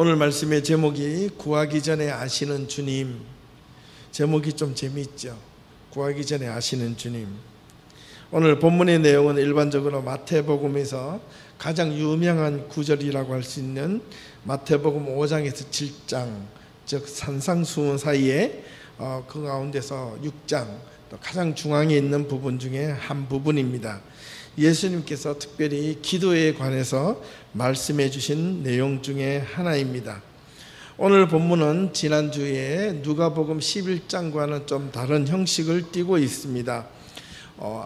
오늘 말씀의 제목이 구하기 전에 아시는 주님. 제목이 좀 재미있죠. 구하기 전에 아시는 주님. 오늘 본문의 내용은 일반적으로 마태복음에서 가장 유명한 구절이라고 할 수 있는 마태복음 5장에서 7장, 즉 산상수훈 사이에 그 가운데서 6장, 또 가장 중앙에 있는 부분 중에 한 부분입니다. 예수님께서 특별히 기도에 관해서 말씀해 주신 내용 중에 하나입니다. 오늘 본문은 지난주에 누가복음 11장과는 좀 다른 형식을 띠고 있습니다.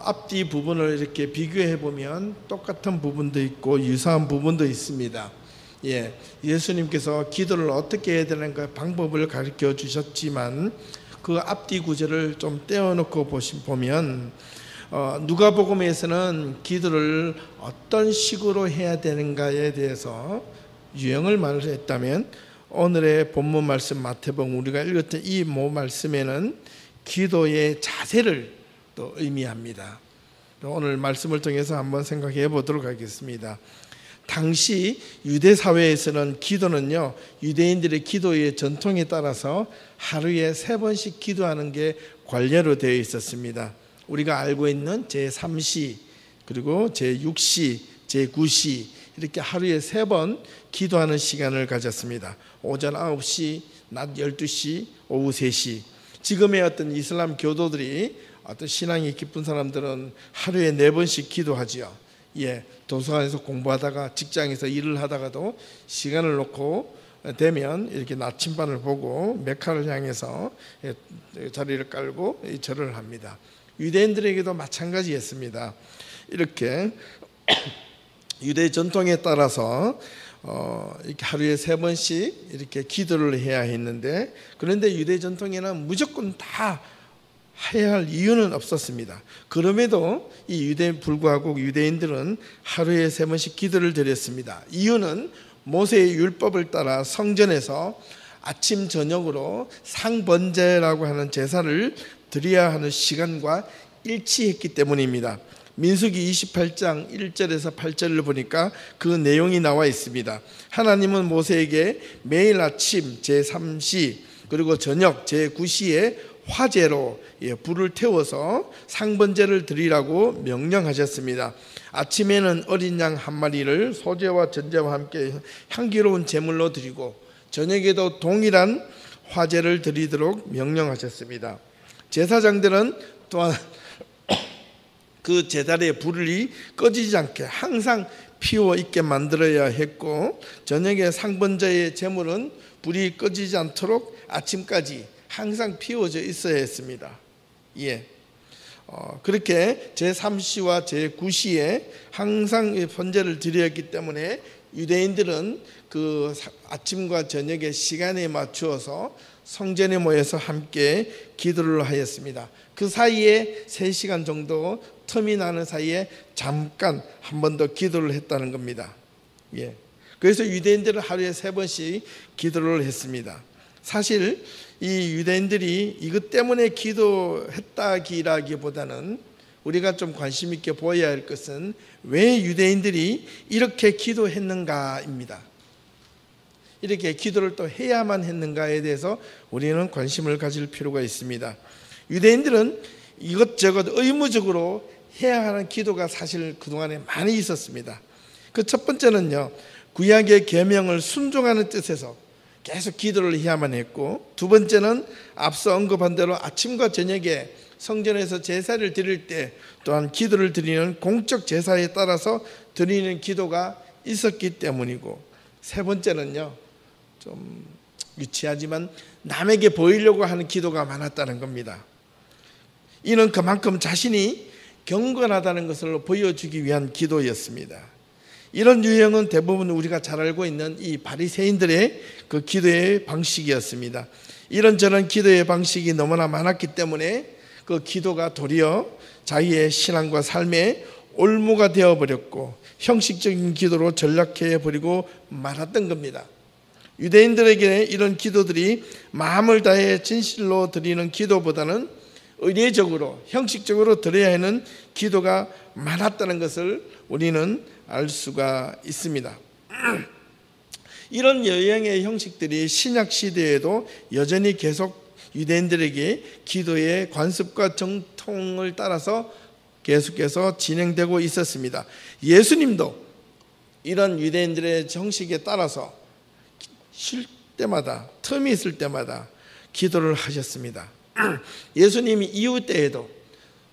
앞뒤 부분을 이렇게 비교해 보면 똑같은 부분도 있고 유사한 부분도 있습니다. 예수님께서 기도를 어떻게 해야 되는가 방법을 가르쳐 주셨지만 그 앞뒤 구절을 좀 떼어놓고 보면 누가복음에서는 기도를 어떤 식으로 해야 되는가에 대해서 유형을 말했다면 오늘의 본문 말씀 마태복음 우리가 읽었던 이 말씀에는 기도의 자세를 또 의미합니다. 오늘 말씀을 통해서 한번 생각해 보도록 하겠습니다. 당시 유대 사회에서는 기도는요, 유대인들의 기도의 전통에 따라서 하루에 3번씩 기도하는 게 관례로 되어 있었습니다. 우리가 알고 있는 제3시, 그리고 제6시, 제9시 이렇게 하루에 3번 기도하는 시간을 가졌습니다. 오전 9시, 낮 12시, 오후 3시. 지금의 어떤 이슬람 교도들이 어떤 신앙이 깊은 사람들은 하루에 4번씩 기도하지요. 도서관에서 공부하다가 직장에서 일을 하다가도 시간을 놓고 되면 이렇게 나침반을 보고 메카를 향해서 자리를 깔고 절을 합니다. 유대인들에게도 마찬가지였습니다. 이렇게 유대 전통에 따라서 이렇게 하루에 3번씩 이렇게 기도를 해야 했는데, 그런데 유대 전통에는 무조건 다 해야 할 이유는 없었습니다. 그럼에도 이 유대에 불구하고 유대인들은 하루에 3번씩 기도를 드렸습니다. 이유는 모세의 율법을 따라 성전에서 아침 저녁으로 상번제라고 하는 제사를 드려야 하는 시간과 일치했기 때문입니다. 민수기 28장 1절에서 8절을 보니까 그 내용이 나와 있습니다. 하나님은 모세에게 매일 아침 제3시 그리고 저녁 제9시에 화재로 불을 태워서 상번제를 드리라고 명령하셨습니다. 아침에는 어린 양 한 마리를 소제와 전제와 함께 향기로운 제물로 드리고 저녁에도 동일한 화제를 드리도록 명령하셨습니다. 제사장들은 또한 그 제단의 불이 꺼지지 않게 항상 피워 있게 만들어야 했고, 저녁에 상번제의 제물은 불이 꺼지지 않도록 아침까지 항상 피워져 있어야 했습니다. 그렇게 제3시와 제9시에 항상 번제를 드렸기 때문에 유대인들은 그 아침과 저녁의 시간에 맞추어서 성전에 모여서 함께 기도를 하였습니다. 그 사이에 3시간 정도 틈이 나는 사이에 잠깐 한 번 더 기도를 했다는 겁니다. 그래서 유대인들은 하루에 3번씩 기도를 했습니다. 사실 이 유대인들이 이것 때문에 기도했다기라기보다는 우리가 좀 관심 있게 보아야 할 것은 왜 유대인들이 이렇게 기도했는가입니다. 이렇게 기도를 또 해야만 했는가에 대해서 우리는 관심을 가질 필요가 있습니다. 유대인들은 이것저것 의무적으로 해야 하는 기도가 사실 그동안에 많이 있었습니다. 그 첫 번째는요, 구약의 계명을 순종하는 뜻에서 계속 기도를 해야만 했고, 두 번째는 앞서 언급한 대로 아침과 저녁에 성전에서 제사를 드릴 때 또한 기도를 드리는 공적 제사에 따라서 드리는 기도가 있었기 때문이고, 세 번째는요, 좀 유치하지만 남에게 보이려고 하는 기도가 많았다는 겁니다. 이는 그만큼 자신이 경건하다는 것을 보여주기 위한 기도였습니다. 이런 유형은 대부분 우리가 잘 알고 있는 이 바리새인들의 그 기도의 방식이었습니다. 이런저런 기도의 방식이 너무나 많았기 때문에 그 기도가 도리어 자기의 신앙과 삶의 올무가 되어버렸고 형식적인 기도로 전락해버리고 말았던 겁니다. 유대인들에게 이런 기도들이 마음을 다해 진실로 드리는 기도보다는 의례적으로 형식적으로 드려야 하는 기도가 많았다는 것을 우리는 알 수가 있습니다. 이런 여행의 형식들이 신약 시대에도 여전히 계속 유대인들에게 기도의 관습과 정통을 따라서 계속해서 진행되고 있었습니다. 예수님도 이런 유대인들의 정식에 따라서 쉴 때마다, 틈이 있을 때마다 기도를 하셨습니다. 예수님이 이후 때에도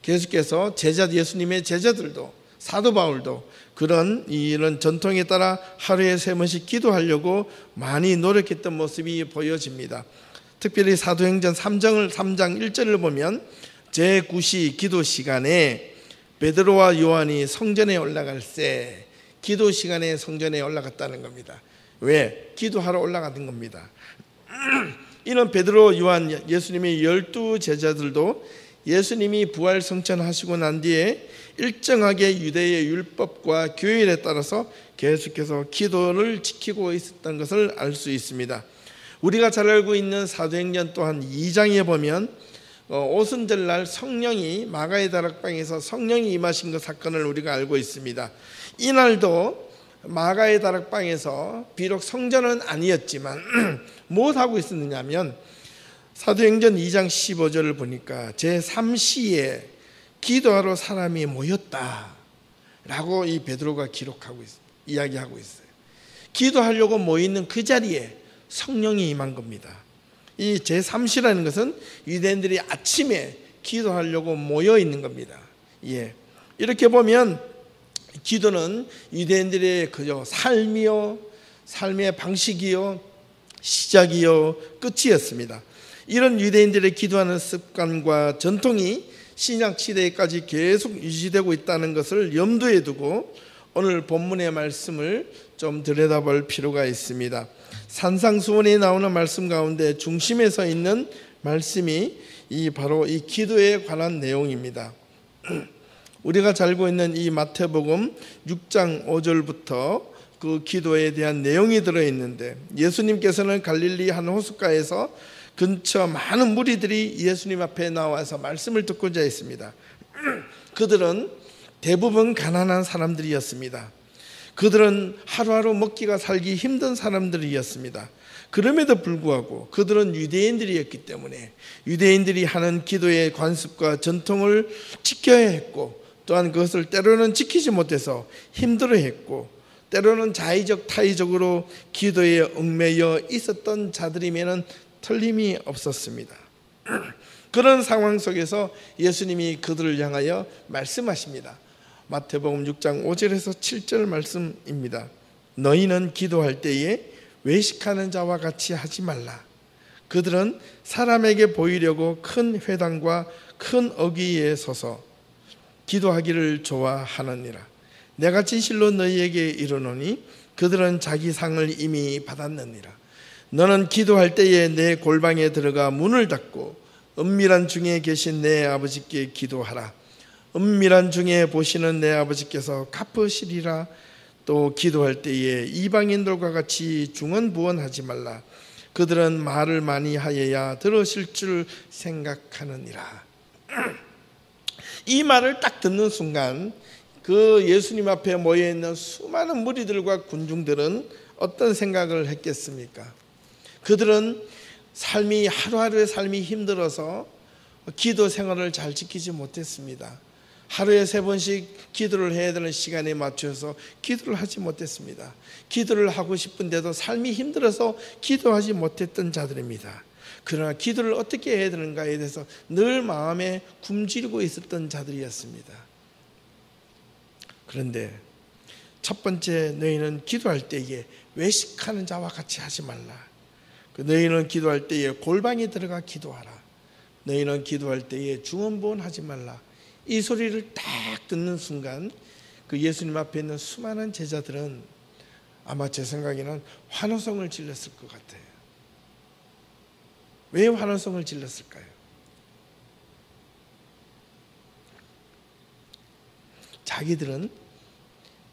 계속해서 예수님의 제자들도, 사도 바울도 이런 전통에 따라 하루에 3번씩 기도하려고 많이 노력했던 모습이 보여집니다. 특별히 사도행전 3장 1절을 보면 제9시 기도 시간에 베드로와 요한이 성전에 올라갈 때, 기도 시간에 성전에 올라갔다는 겁니다. 왜? 기도하러 올라가는 겁니다. 이런 베드로, 요한, 예수님의 12제자들도 예수님이 부활 성천하시고 난 뒤에 일정하게 유대의 율법과 규율에 따라서 계속해서 기도를 지키고 있었던 것을 알 수 있습니다. 우리가 잘 알고 있는 사도행전 또한 2장에 보면 오순절날 성령이 마가의 다락방에서 성령이 임하신 그 사건을 우리가 알고 있습니다. 이날도 마가의 다락방에서 비록 성전은 아니었지만 무엇하고 있었느냐면 사도행전 2장 15절을 보니까 제3시에 기도하러 사람이 모였다라고 이 베드로가 기록하고 있어요. 이야기하고 있어요. 기도하려고 모이는 그 자리에 성령이 임한 겁니다. 이 제3시라는 것은 유대인들이 아침에 기도하려고 모여 있는 겁니다. 예. 이렇게 보면 기도는 유대인들의 그저 삶이요, 삶의 방식이요, 시작이요, 끝이었습니다. 이런 유대인들의 기도하는 습관과 전통이 신약 시대까지 계속 유지되고 있다는 것을 염두에 두고 오늘 본문의 말씀을 좀 들여다볼 필요가 있습니다. 산상수훈에 나오는 말씀 가운데 중심에 서 있는 말씀이 바로 이 기도에 관한 내용입니다. 우리가 잘 알고 있는 이 마태복음 6장 5절부터 그 기도에 대한 내용이 들어있는데, 예수님께서는 갈릴리 한 호숫가에서 근처 많은 무리들이 예수님 앞에 나와서 말씀을 듣고자 했습니다. 그들은 대부분 가난한 사람들이었습니다. 그들은 하루하루 먹기가 살기 힘든 사람들이었습니다. 그럼에도 불구하고 그들은 유대인들이었기 때문에 유대인들이 하는 기도의 관습과 전통을 지켜야 했고, 또한 그것을 때로는 지키지 못해서 힘들어했고, 때로는 자의적 타의적으로 기도에 얽매여 있었던 자들이면 틀림이 없었습니다. 그런 상황 속에서 예수님이 그들을 향하여 말씀하십니다. 마태복음 6장 5절에서 7절 말씀입니다. 너희는 기도할 때에 외식하는 자와 같이 하지 말라. 그들은 사람에게 보이려고 큰 회당과 큰 어귀에 서서 기도하기를 좋아하느니라. 내가 진실로 너희에게 이르노니 그들은 자기 상을 이미 받았느니라. 너는 기도할 때에 내 골방에 들어가 문을 닫고 은밀한 중에 계신 내 아버지께 기도하라. 은밀한 중에 보시는 내 아버지께서 갚으시리라. 또 기도할 때에 이방인들과 같이 중언부언하지 말라. 그들은 말을 많이 하여야 들으실 줄 생각하느니라. 이 말을 딱 듣는 순간 그 예수님 앞에 모여있는 수많은 무리들과 군중들은 어떤 생각을 했겠습니까? 그들은 하루하루의 삶이 힘들어서 기도 생활을 잘 지키지 못했습니다. 하루에 3번씩 기도를 해야 되는 시간에 맞춰서 기도를 하지 못했습니다. 기도를 하고 싶은데도 삶이 힘들어서 기도하지 못했던 자들입니다. 그러나 기도를 어떻게 해야 되는가에 대해서 늘 마음에 굶주리고 있었던 자들이었습니다. 그런데 첫 번째, 너희는 기도할 때에 외식하는 자와 같이 하지 말라. 너희는 기도할 때에 골방에 들어가 기도하라. 너희는 기도할 때에 중언부언하지 말라. 이 소리를 딱 듣는 순간 그 예수님 앞에 있는 수많은 제자들은 아마 제 생각에는 환호성을 질렀을 것 같아요. 왜 환호성을 질렀을까요? 자기들은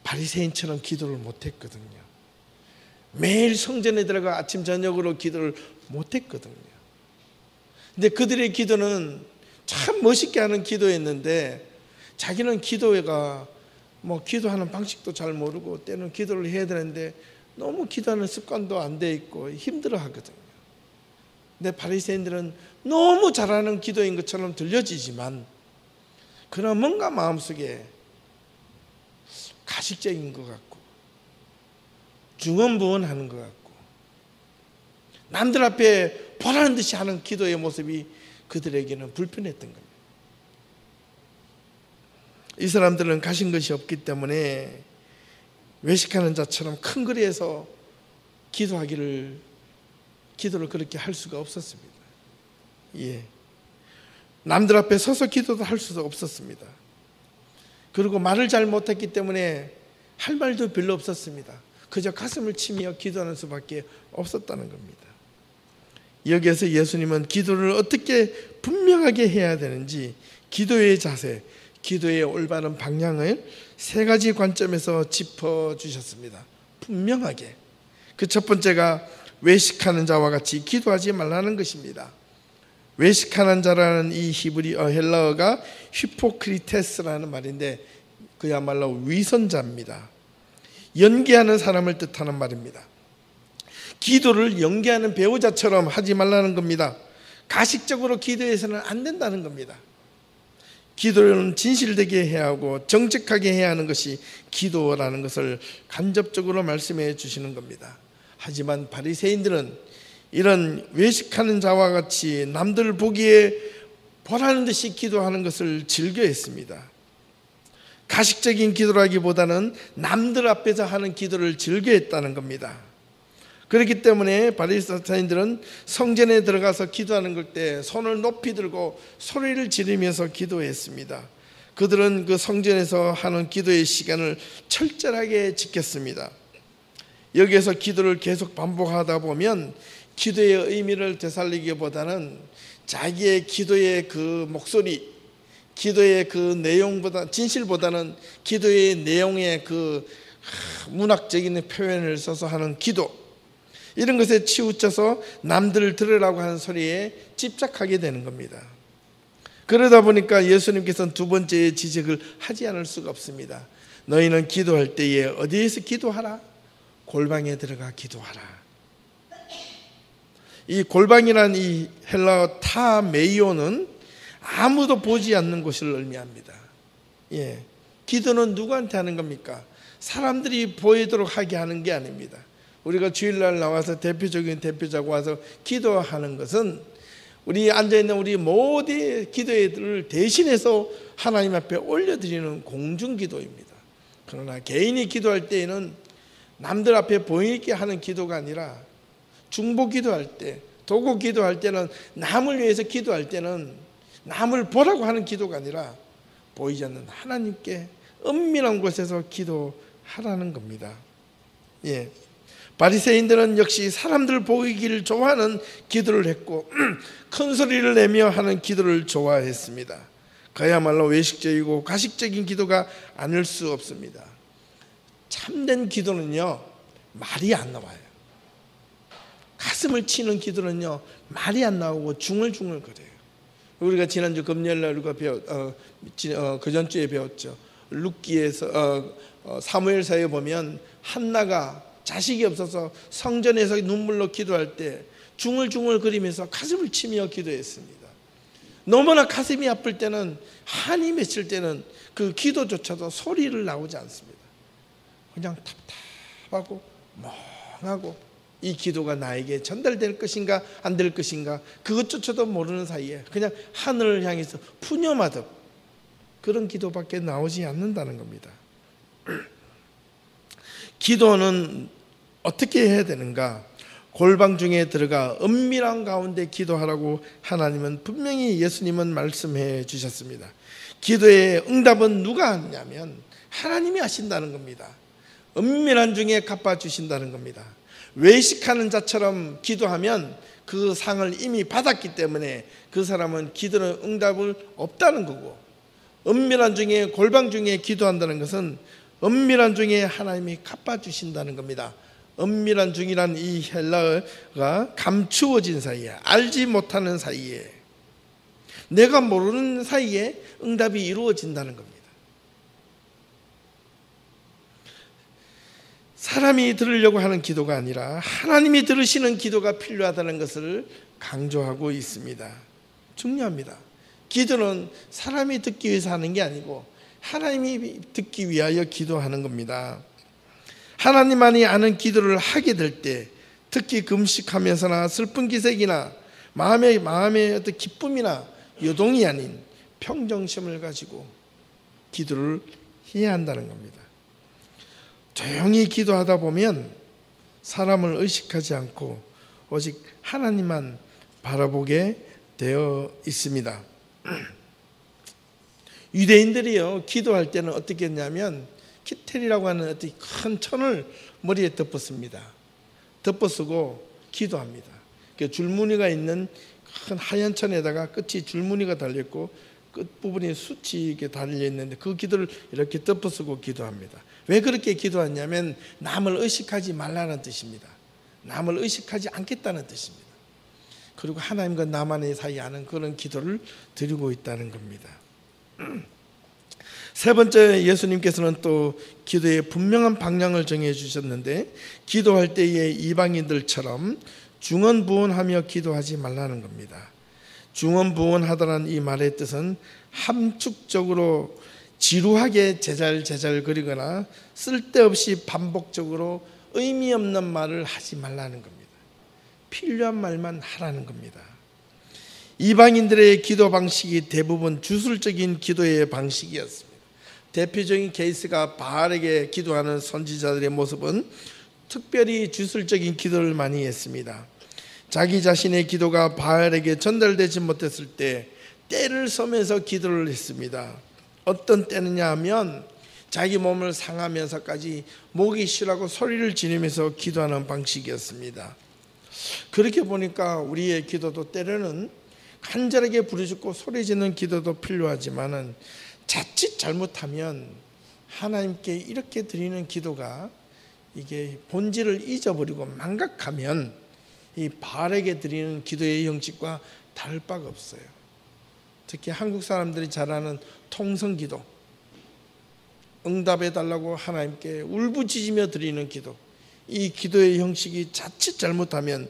바리새인처럼 기도를 못했거든요. 매일 성전에 들어가 아침 저녁으로 기도를 못했거든요. 근데 그들의 기도는 참 멋있게 하는 기도였는데, 자기는 기도가 기도하는 방식도 잘 모르고 때는 기도를 해야 되는데 너무 기도하는 습관도 안 돼 있고 힘들어 하거든요. 근데 바리새인들은 너무 잘하는 기도인 것처럼 들려지지만 그러나 뭔가 마음속에 가식적인 것 같고 중언부언하는 것 같고 남들 앞에 보라는 듯이 하는 기도의 모습이 그들에게는 불편했던 겁니다. 이 사람들은 가신 것이 없기 때문에 외식하는 자처럼 큰 거리에서 기도를 그렇게 할 수가 없었습니다. 예. 남들 앞에 서서 기도도 할 수도 없었습니다. 그리고 말을 잘 못했기 때문에 할 말도 별로 없었습니다. 그저 가슴을 치며 기도하는 수밖에 없었다는 겁니다. 여기에서 예수님은 기도를 어떻게 분명하게 해야 되는지 기도의 자세, 기도의 올바른 방향을 세 가지 관점에서 짚어주셨습니다. 분명하게. 그 첫 번째가 외식하는 자와 같이 기도하지 말라는 것입니다. 외식하는 자라는 이 헬라어가 히포크리테스라는 말인데 그야말로 위선자입니다. 연기하는 사람을 뜻하는 말입니다. 기도를 연기하는 배우자처럼 하지 말라는 겁니다. 가식적으로 기도해서는 안 된다는 겁니다. 기도는 진실되게 해야 하고 정직하게 해야 하는 것이 기도라는 것을 간접적으로 말씀해 주시는 겁니다. 하지만 바리새인들은 이런 외식하는 자와 같이 남들 보기에 보라는 듯이 기도하는 것을 즐겨했습니다. 가식적인 기도라기보다는 남들 앞에서 하는 기도를 즐겨했다는 겁니다. 그렇기 때문에 바리새인들은 성전에 들어가서 기도하는 것 때 손을 높이 들고 소리를 지르면서 기도했습니다. 그들은 그 성전에서 하는 기도의 시간을 철저하게 지켰습니다. 여기에서 기도를 계속 반복하다 보면 기도의 의미를 되살리기보다는 자기의 기도의 그 목소리, 기도의 그 내용보다 진실보다는 기도의 내용의 그 문학적인 표현을 써서 하는 기도, 이런 것에 치우쳐서 남들을 들으라고 하는 소리에 집착하게 되는 겁니다. 그러다 보니까 예수님께서는 두 번째 지적을 하지 않을 수가 없습니다. 너희는 기도할 때에 어디에서 기도하라? 골방에 들어가 기도하라. 이 골방이란 이 헬라어 타메이오는 아무도 보지 않는 곳을 의미합니다. 예, 기도는 누구한테 하는 겁니까? 사람들이 보이도록 하게 하는 게 아닙니다. 우리가 주일날 나와서 대표적인 대표자고 와서 기도하는 것은 우리 앉아있는 우리 모든 기도들을 대신해서 하나님 앞에 올려드리는 공중기도입니다. 그러나 개인이 기도할 때에는 남들 앞에 보이게 하는 기도가 아니라 중보 기도할 때, 도구 기도할 때는 남을 위해서 기도할 때는 남을 보라고 하는 기도가 아니라 보이지 않는 하나님께 은밀한 곳에서 기도하라는 겁니다. 예. 바리새인들은 역시 사람들 보이기를 좋아하는 기도를 했고 큰 소리를 내며 하는 기도를 좋아했습니다. 그야말로 외식적이고 가식적인 기도가 아닐 수 없습니다. 참된 기도는요, 말이 안 나와요. 가슴을 치는 기도는요, 말이 안 나오고 중얼중얼거려요. 우리가 지난주 금요일날 우리가 그 전주에 배웠죠. 룻기에서 사무엘서에 보면 한나가 자식이 없어서 성전에서 눈물로 기도할 때 중얼중얼거리면서 가슴을 치며 기도했습니다. 너무나 가슴이 아플 때는, 한이 맺힐 때는 그 기도조차도 소리를 나오지 않습니다. 그냥 답답하고 멍하고 이 기도가 나에게 전달될 것인가 안 될 것인가 그것조차도 모르는 사이에 그냥 하늘을 향해서 푸념하듯 그런 기도밖에 나오지 않는다는 겁니다. 기도는 어떻게 해야 되는가? 골방 중에 들어가 은밀한 가운데 기도하라고 하나님은 분명히 예수님은 말씀해 주셨습니다. 기도의 응답은 누가 하느냐면 하나님이 하신다는 겁니다. 은밀한 중에 갚아주신다는 겁니다. 외식하는 자처럼 기도하면 그 상을 이미 받았기 때문에 그 사람은 기도는 응답을 없다는 거고, 은밀한 중에 골방 중에 기도한다는 것은 은밀한 중에 하나님이 갚아주신다는 겁니다. 은밀한 중이란 이 헬라어가 감추어진 사이에, 알지 못하는 사이에, 내가 모르는 사이에 응답이 이루어진다는 겁니다. 사람이 들으려고 하는 기도가 아니라 하나님이 들으시는 기도가 필요하다는 것을 강조하고 있습니다. 중요합니다. 기도는 사람이 듣기 위해서 하는 게 아니고 하나님이 듣기 위하여 기도하는 겁니다. 하나님만이 아는 기도를 하게 될 때, 특히 금식하면서나 슬픈 기색이나 마음의 어떤 기쁨이나 요동이 아닌 평정심을 가지고 기도를 해야 한다는 겁니다. 조용히 기도하다 보면 사람을 의식하지 않고 오직 하나님만 바라보게 되어 있습니다. 유대인들이요, 기도할 때는 어떻게 했냐면 키텔이라고 하는 어떤 큰 천을 머리에 덮었습니다. 덮어쓰고 기도합니다. 줄무늬가 있는 큰 하얀 천에다가 끝이 줄무늬가 달렸고 끝부분이 숱이 이렇게 달려 있는데 그 기도를 이렇게 덮어쓰고 기도합니다. 왜 그렇게 기도하냐면 남을 의식하지 말라는 뜻입니다. 남을 의식하지 않겠다는 뜻입니다. 그리고 하나님과 나만의 사이 아는 그런 기도를 드리고 있다는 겁니다. 세 번째, 예수님께서는 또 기도의 분명한 방향을 정해 주셨는데, 기도할 때에 이방인들처럼 중언부언하며 기도하지 말라는 겁니다. 중언부언하다라는 이 말의 뜻은 함축적으로 지루하게 제잘제잘거리거나 쓸데없이 반복적으로 의미 없는 말을 하지 말라는 겁니다. 필요한 말만 하라는 겁니다. 이방인들의 기도 방식이 대부분 주술적인 기도의 방식이었습니다. 대표적인 케이스가 바알에게 기도하는 선지자들의 모습은 특별히 주술적인 기도를 많이 했습니다. 자기 자신의 기도가 바알에게 전달되지 못했을 때 떼를 써면서 기도를 했습니다. 어떤 때느냐 하면 자기 몸을 상하면서까지 목이 쉬라고 소리를 지르면서 기도하는 방식이었습니다. 그렇게 보니까 우리의 기도도 때로는 간절하게 부르짖고 소리 지르는 기도도 필요하지만은 자칫 잘못하면 하나님께 이렇게 드리는 기도가 이게 본질을 잊어버리고 망각하면 이 바알에게 드리는 기도의 형식과 다를 바가 없어요. 특히 한국 사람들이 잘 아는 통성기도, 응답해 달라고 하나님께 울부짖으며 드리는 기도, 이 기도의 형식이 자칫 잘못하면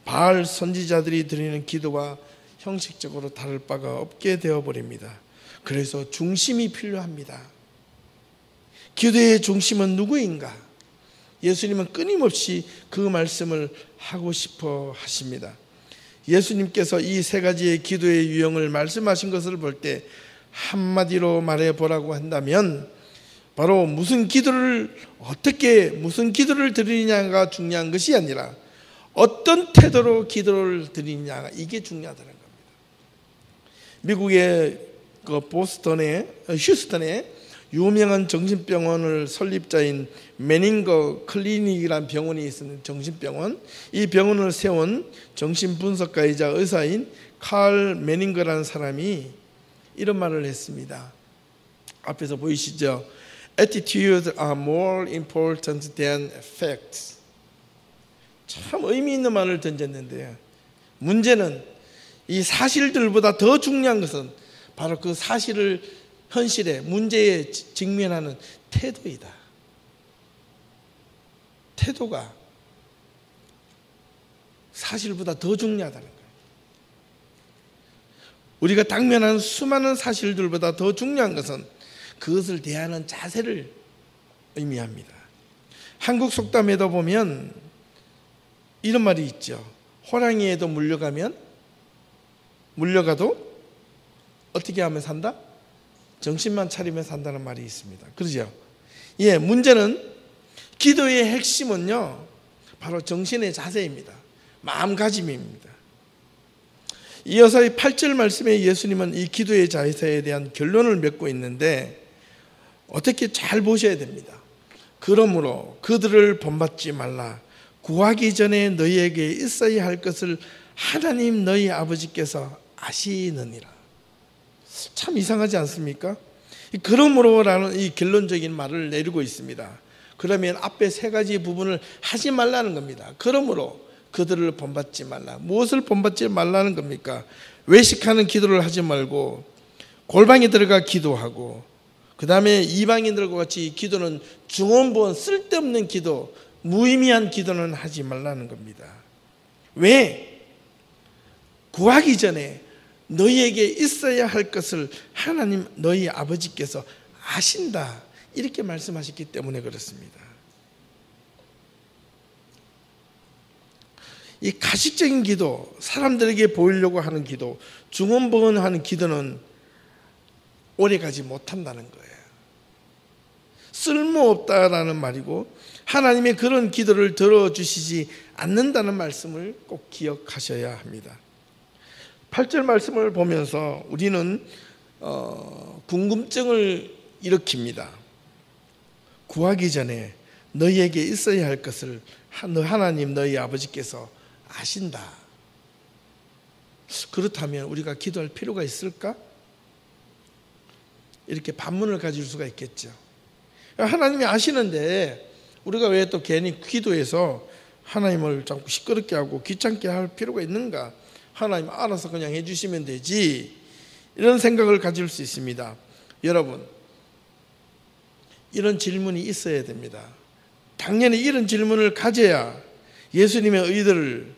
바알 선지자들이 드리는 기도와 형식적으로 다를 바가 없게 되어버립니다. 그래서 중심이 필요합니다. 기도의 중심은 누구인가? 예수님은 끊임없이 그 말씀을 하고 싶어 하십니다. 예수님께서 이 세 가지의 기도의 유형을 말씀하신 것을 볼 때 한마디로 말해보라고 한다면 바로 무슨 기도를 드리느냐가 중요한 것이 아니라 어떤 태도로 기도를 드리느냐가 이게 중요하다는 겁니다. 미국의 휴스턴에 유명한 정신병원을 설립자인 매닝거 클리닉이라는 병원이 있는 정신병원, 이 병원을 세운 정신분석가이자 의사인 칼 매닝거라는 사람이 이런 말을 했습니다. 앞에서 보이시죠? Attitudes are more important than facts. 참 의미 있는 말을 던졌는데요. 문제는 이 사실들보다 더 중요한 것은 바로 그 사실을 현실에 문제에 직면하는 태도이다. 태도가 사실보다 더 중요하다는 거예요. 우리가 당면하는 수많은 사실들보다 더 중요한 것은 그것을 대하는 자세를 의미합니다. 한국 속담에도 보면 이런 말이 있죠. 호랑이에도 물려가도 어떻게 하면 산다? 정신만 차리면 산다는 말이 있습니다. 그러죠? 예, 문제는 기도의 핵심은요, 바로 정신의 자세입니다. 마음가짐입니다. 이어서 이 8절 말씀에 예수님은 이 기도의 자세에 대한 결론을 맺고 있는데 어떻게 잘 보셔야 됩니다. 그러므로 그들을 본받지 말라. 구하기 전에 너희에게 있어야 할 것을 하나님 너희 아버지께서 아시느니라. 참 이상하지 않습니까? 그러므로라는 이 결론적인 말을 내리고 있습니다. 그러면 앞에 세 가지 부분을 하지 말라는 겁니다. 그러므로 그들을 본받지 말라. 무엇을 본받지 말라는 겁니까? 외식하는 기도를 하지 말고 골방에 들어가 기도하고, 그 다음에 이방인들과 같이 기도는 중언부언 쓸데없는 기도, 무의미한 기도는 하지 말라는 겁니다. 왜? 구하기 전에 너희에게 있어야 할 것을 하나님 너희 아버지께서 아신다, 이렇게 말씀하셨기 때문에 그렇습니다. 이 가식적인 기도, 사람들에게 보이려고 하는 기도, 중언부언하는 기도는 오래가지 못한다는 거예요. 쓸모없다라는 말이고 하나님의 그런 기도를 들어주시지 않는다는 말씀을 꼭 기억하셔야 합니다. 8절 말씀을 보면서 우리는 궁금증을 일으킵니다. 구하기 전에 너희에게 있어야 할 것을 하나님 너희 아버지께서 아신다. 그렇다면 우리가 기도할 필요가 있을까? 이렇게 반문을 가질 수가 있겠죠. 하나님이 아시는데 우리가 왜 또 괜히 기도해서 하나님을 자꾸 시끄럽게 하고 귀찮게 할 필요가 있는가? 하나님 알아서 그냥 해주시면 되지, 이런 생각을 가질 수 있습니다. 여러분, 이런 질문이 있어야 됩니다. 당연히 이런 질문을 가져야 예수님의 의도를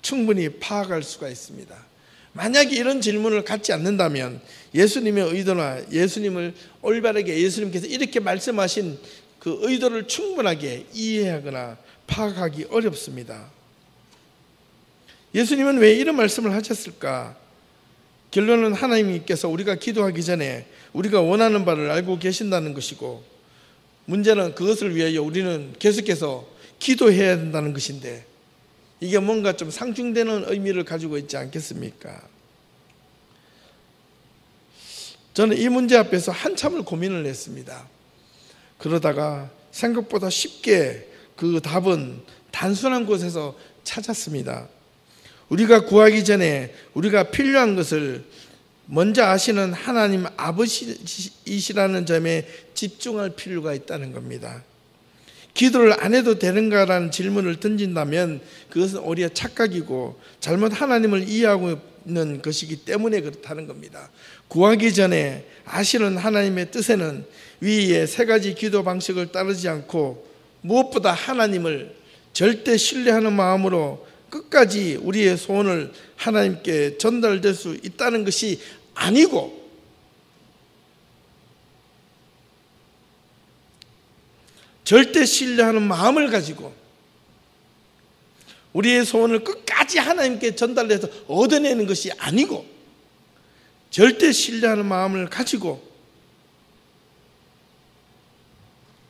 충분히 파악할 수가 있습니다. 만약에 이런 질문을 갖지 않는다면 예수님의 의도나 예수님을 올바르게, 예수님께서 이렇게 말씀하신 그 의도를 충분하게 이해하거나 파악하기 어렵습니다. 예수님은 왜 이런 말씀을 하셨을까? 결론은 하나님께서 우리가 기도하기 전에 우리가 원하는 바를 알고 계신다는 것이고, 문제는 그것을 위하여 우리는 계속해서 기도해야 된다는 것인데, 이게 뭔가 좀 상충되는 의미를 가지고 있지 않겠습니까? 저는 이 문제 앞에서 한참을 고민을 했습니다. 그러다가 생각보다 쉽게 그 답은 단순한 곳에서 찾았습니다. 우리가 구하기 전에 우리가 필요한 것을 먼저 아시는 하나님 아버지이시라는 점에 집중할 필요가 있다는 겁니다. 기도를 안 해도 되는가라는 질문을 던진다면 그것은 오히려 착각이고 잘못 하나님을 이해하고 있는 것이기 때문에 그렇다는 겁니다. 구하기 전에 아시는 하나님의 뜻에는 위에 세 가지 기도 방식을 따르지 않고 무엇보다 하나님을 절대 신뢰하는 마음으로 끝까지 우리의 소원을 하나님께 전달될 수 있다는 것이 아니고, 절대 신뢰하는 마음을 가지고 우리의 소원을 끝까지 하나님께 전달해서 얻어내는 것이 아니고, 절대 신뢰하는 마음을 가지고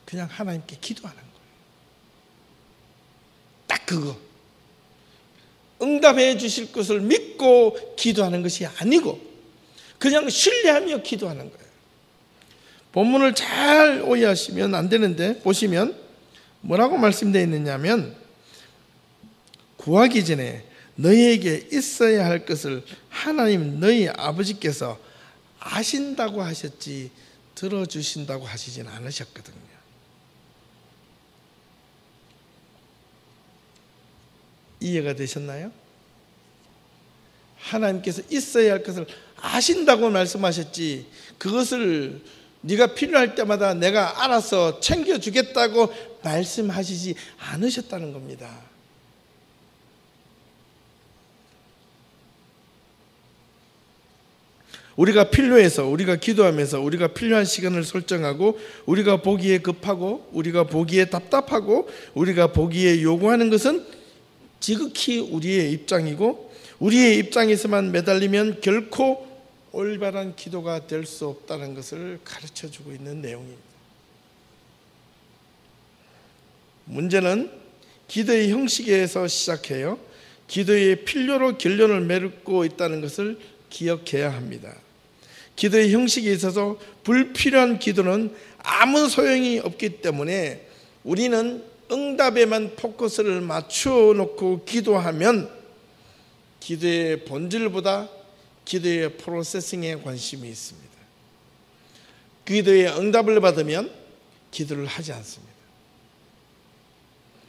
그냥 하나님께 기도하는 거예요. 딱 그거. 응답해 주실 것을 믿고 기도하는 것이 아니고 그냥 신뢰하며 기도하는 거예요. 본문을 잘 오해하시면 안 되는데, 보시면 뭐라고 말씀되어 있느냐면, 구하기 전에 너희에게 있어야 할 것을 하나님 너희 아버지께서 아신다고 하셨지 들어주신다고 하시진 않으셨거든요. 이해가 되셨나요? 하나님께서 있어야 할 것을 아신다고 말씀하셨지, 그것을 네가 필요할 때마다 내가 알아서 챙겨주겠다고 말씀하시지 않으셨다는 겁니다. 우리가 필요해서, 우리가 기도하면서 우리가 필요한 시간을 설정하고, 우리가 보기에 급하고, 우리가 보기에 답답하고, 우리가 보기에 요구하는 것은 지극히 우리의 입장이고, 우리의 입장에서만 매달리면 결코 올바른 기도가 될 수 없다는 것을 가르쳐주고 있는 내용입니다. 문제는 기도의 형식에서 시작해요. 기도의 필요로 결론을 맺고 있다는 것을 기억해야 합니다. 기도의 형식에 있어서 불필요한 기도는 아무 소용이 없기 때문에 우리는 응답에만 포커스를 맞추어 놓고 기도하면 기도의 본질보다 기도의 프로세싱에 관심이 있습니다. 기도의 응답을 받으면 기도를 하지 않습니다.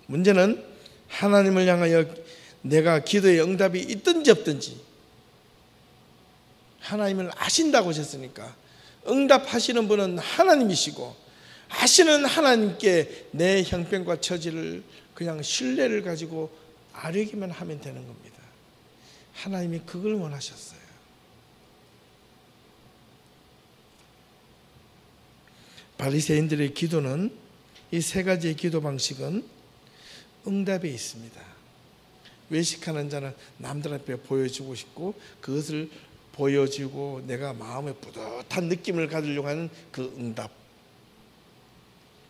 문제는 하나님을 향하여 내가 기도의 응답이 있든지 없든지 하나님을 아신다고 하셨으니까 응답하시는 분은 하나님이시고 하시는 하나님께 내 형편과 처지를 그냥 신뢰를 가지고 아뢰기만 하면 되는 겁니다. 하나님이 그걸 원하셨어요. 바리새인들의 기도는, 이 세 가지의 기도 방식은 응답에 있습니다. 외식하는 자는 남들 앞에 보여주고 싶고 그것을 보여주고 내가 마음에 뿌듯한 느낌을 가지려고 하는 그 응답.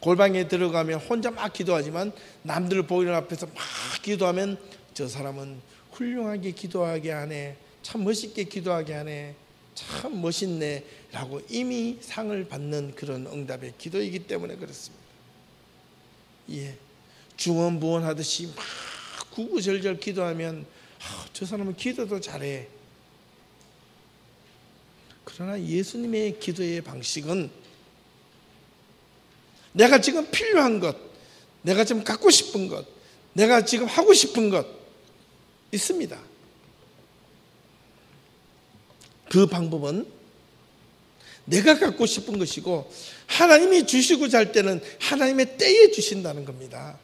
골방에 들어가면 혼자 막 기도하지만 남들 보이는 앞에서 막 기도하면 저 사람은 훌륭하게 기도하게 하네, 참 멋있게 기도하게 하네, 참 멋있네 라고 이미 상을 받는 그런 응답의 기도이기 때문에 그렇습니다. 예, 중언부언하듯이 막 구구절절 기도하면 저 사람은 기도도 잘해. 그러나 예수님의 기도의 방식은 내가 지금 필요한 것, 내가 지금 갖고 싶은 것, 내가 지금 하고 싶은 것 있습니다. 그 방법은 내가 갖고 싶은 것이고 하나님이 주시고자 할 때는 하나님의 때에 주신다는 겁니다.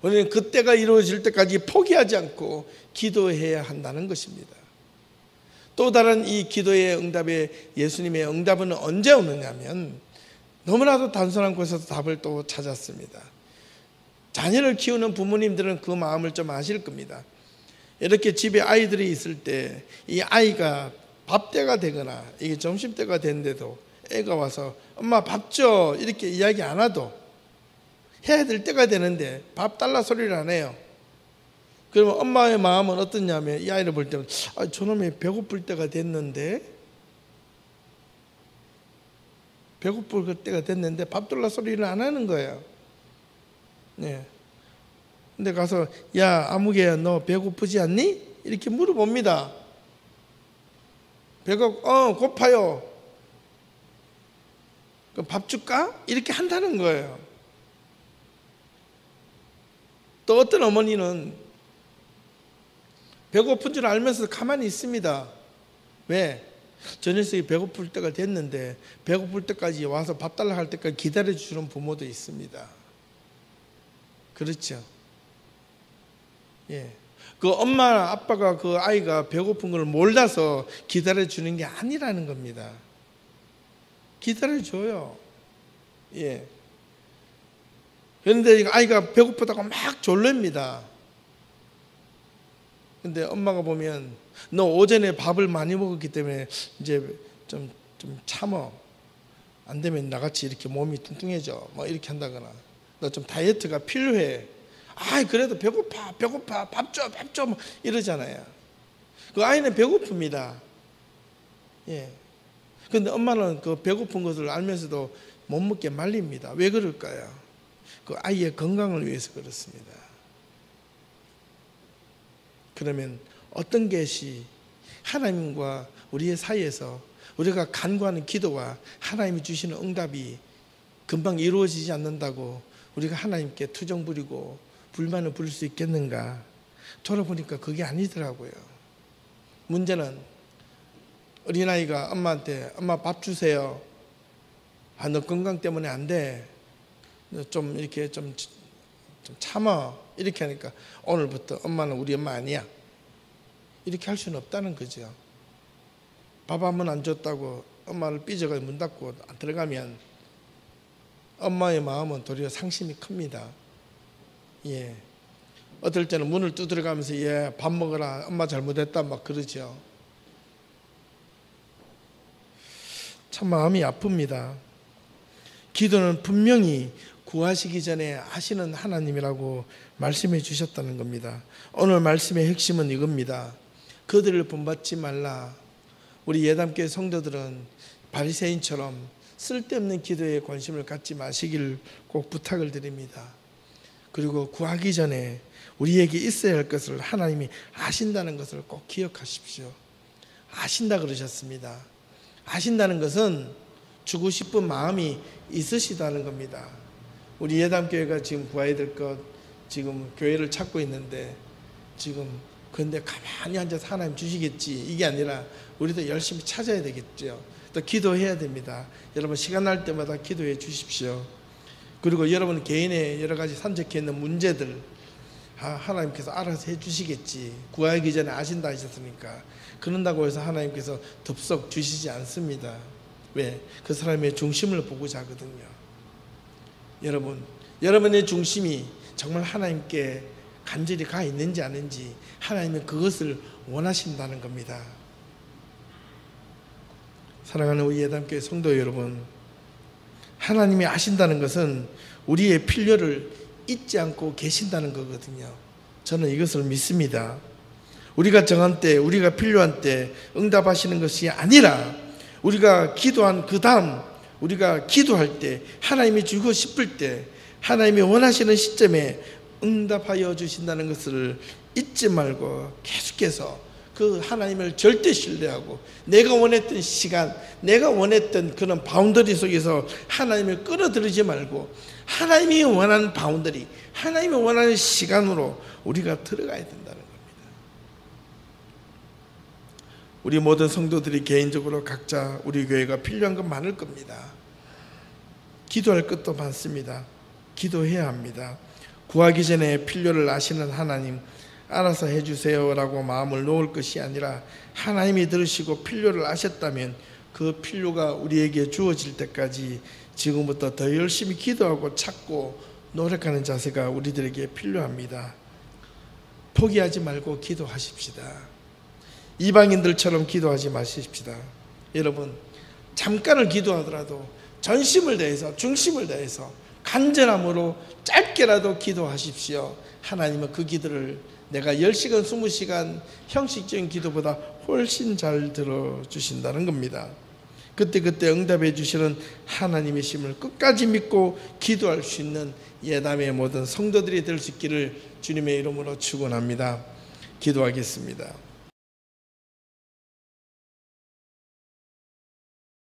우리는 그때가 이루어질 때까지 포기하지 않고 기도해야 한다는 것입니다. 또 다른 이 기도의 응답에 예수님의 응답은 언제 오느냐면 너무나도 단순한 곳에서 답을 또 찾았습니다. 자녀를 키우는 부모님들은 그 마음을 좀 아실 겁니다. 이렇게 집에 아이들이 있을 때 이 아이가 밥때가 되거나 이게 점심때가 됐는데도 애가 와서 엄마 밥 줘 이렇게 이야기 안 해도 해야 될 때가 되는데 밥 달라 소리를 안 해요. 그러면 엄마의 마음은 어떠냐면 이 아이를 볼 때는 저놈이 배고플 때가 됐는데 배고플 때가 됐는데 밥 달라 소리를 안 하는 거예요. 네. 근데 가서 야 아무개야 너 배고프지 않니? 이렇게 물어봅니다. 고파요. 그럼 밥 줄까? 이렇게 한다는 거예요. 또 어떤 어머니는 배고픈 줄 알면서 가만히 있습니다. 왜? 저 녀석이 배고플 때가 됐는데 배고플 때까지 와서 밥 달라 할 때까지 기다려주는 부모도 있습니다. 그렇죠? 예. 그 엄마 아빠가 그 아이가 배고픈 걸 몰라서 기다려주는 게 아니라는 겁니다. 기다려줘요. 예. 그런데 아이가 배고프다고 막 졸립니다. 근데 엄마가 보면 너 오전에 밥을 많이 먹었기 때문에 이제 좀 참어. 안 되면 나같이 이렇게 몸이 뚱뚱해져. 뭐 이렇게 한다거나 너 좀 다이어트가 필요해. 그래도 배고파 밥 줘 뭐 이러잖아요. 그 아이는 배고픕니다. 예. 근데 엄마는 그 배고픈 것을 알면서도 못 먹게 말립니다. 왜 그럴까요? 그 아이의 건강을 위해서 그렇습니다. 그러면 어떤 것이 하나님과 우리의 사이에서 우리가 간구하는 기도와 하나님이 주시는 응답이 금방 이루어지지 않는다고 우리가 하나님께 투정 부리고 불만을 부릴 수 있겠는가? 돌아보니까 그게 아니더라고요. 문제는 어린아이가 엄마한테 엄마 밥 주세요. 너 건강 때문에 안 돼. 좀 이렇게 좀 참아. 이렇게 하니까 오늘부터 엄마는 우리 엄마 아니야. 이렇게 할 수는 없다는 거죠. 밥 한 번 안 줬다고 엄마를 삐져가 문 닫고 들어가면 엄마의 마음은 도리어 상심이 큽니다. 예. 어떨 때는 문을 두드려가면서 밥 먹어라. 엄마 잘못했다 막 그러죠. 참 마음이 아픕니다. 기도는 분명히 구하시기 전에 하시는 하나님이라고 말씀해 주셨다는 겁니다. 오늘 말씀의 핵심은 이겁니다. 그들을 본받지 말라. 우리 예담교회 성도들은 바리새인처럼 쓸데없는 기도에 관심을 갖지 마시길 꼭 부탁을 드립니다. 그리고 구하기 전에 우리에게 있어야 할 것을 하나님이 아신다는 것을 꼭 기억하십시오. 아신다 그러셨습니다. 아신다는 것은 주고 싶은 마음이 있으시다는 겁니다. 우리 예담교회가 지금 구해야 될 것, 지금 교회를 찾고 있는데 지금 근데 가만히 앉아서 하나님 주시겠지 이게 아니라 우리도 열심히 찾아야 되겠죠. 또 기도해야 됩니다. 여러분 시간 날 때마다 기도해 주십시오. 그리고 여러분 개인의 여러 가지 산적해 있는 문제들 하나님께서 알아서 해주시겠지. 구하기 전에 아신다 하셨으니까. 그런다고 해서 하나님께서 덥석 주시지 않습니다. 왜? 그 사람의 중심을 보고자 하거든요. 여러분의 중심이 정말 하나님께 간절히 가 있는지 아닌지 하나님은 그것을 원하신다는 겁니다. 사랑하는 우리 예담교회 성도 여러분, 하나님이 아신다는 것은 우리의 필요를 잊지 않고 계신다는 거거든요. 저는 이것을 믿습니다. 우리가 정한 때, 우리가 필요한 때 응답하시는 것이 아니라 우리가 기도한 그 다음 우리가 기도할 때, 하나님이 주고 싶을 때, 하나님이 원하시는 시점에 응답하여 주신다는 것을 잊지 말고 계속해서 그 하나님을 절대 신뢰하고 내가 원했던 시간, 내가 원했던 그런 바운더리 속에서 하나님을 끌어들이지 말고 하나님이 원하는 바운더리, 하나님이 원하는 시간으로 우리가 들어가야 된다는 겁니다. 우리 모든 성도들이 개인적으로 각자 우리 교회가 필요한 건 많을 겁니다. 기도할 것도 많습니다. 기도해야 합니다. 구하기 전에 필요를 아시는 하나님, 알아서 해주세요 라고 마음을 놓을 것이 아니라 하나님이 들으시고 필요를 아셨다면 그 필요가 우리에게 주어질 때까지 지금부터 더 열심히 기도하고 찾고 노력하는 자세가 우리들에게 필요합니다. 포기하지 말고 기도하십시다. 이방인들처럼 기도하지 마십시다. 여러분, 잠깐을 기도하더라도 전심을 다해서, 중심을 다해서 간절함으로 짧게라도 기도하십시오. 하나님은 그 기도를 내가 10시간, 20시간 형식적인 기도보다 훨씬 잘 들어주신다는 겁니다. 그때그때 응답해 주시는 하나님이심을 끝까지 믿고 기도할 수 있는 예담의 모든 성도들이 될 수 있기를 주님의 이름으로 축원합니다. 기도하겠습니다.